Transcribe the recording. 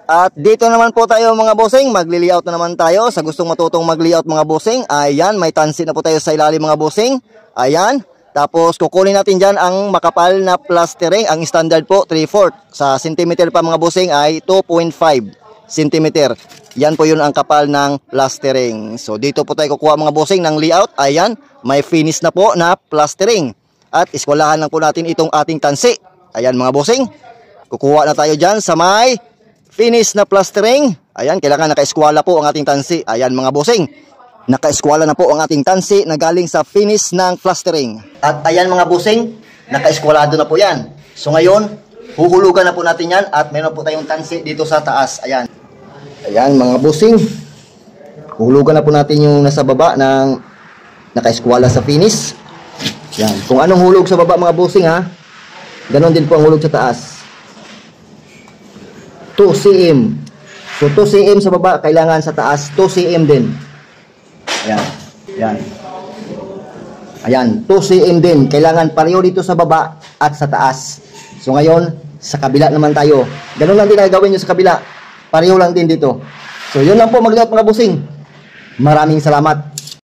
At dito naman po tayo mga bossing, magli-layout na naman tayo. Sa gustong matutong mag-layout mga bossing, ayan, may tansi na po tayo sa ilalim mga bossing. Ayan, tapos kukunin natin dyan ang makapal na plastering. Ang standard po 3/4. Sa centimeter pa mga bossing ay 2.5 centimeter. Yan po yun ang kapal ng plastering. So dito po tayo kukuha mga bossing ng layout. Ayan, may finish na po na plastering. At iskwalahan lang po natin itong ating tansi. Ayan mga bossing, kukuha na tayo dyan sa may finish na plastering. Ayan, kailangan naka-eskwala po ang ating tansi. Ayan mga bossing, naka-eskwala na po ang ating tansi na galing sa finish ng plastering. At ayan mga bossing, naka-eskwalado na po yan. So ngayon, huhulugan na po natin yan at meron po tayong tansi dito sa taas. Ayan. Ayan mga bossing, huhulugan na po natin yung nasa baba ng naka-eskwala sa finish. Ayan, kung anong hulog sa baba mga bossing ha, ganon din po ang hulog sa taas. 2 cm. So 2 cm sa baba, kailangan sa taas 2 cm din. Ayan. Ayan. Ayan, 2 cm din. Kailangan pareho dito sa baba at sa taas. So ngayon, sa kabila naman tayo. Ganun lang din ang gawin nyo sa kabila. Pareho lang din dito. So yun lang po, mag-layout mga bossing. Maraming salamat.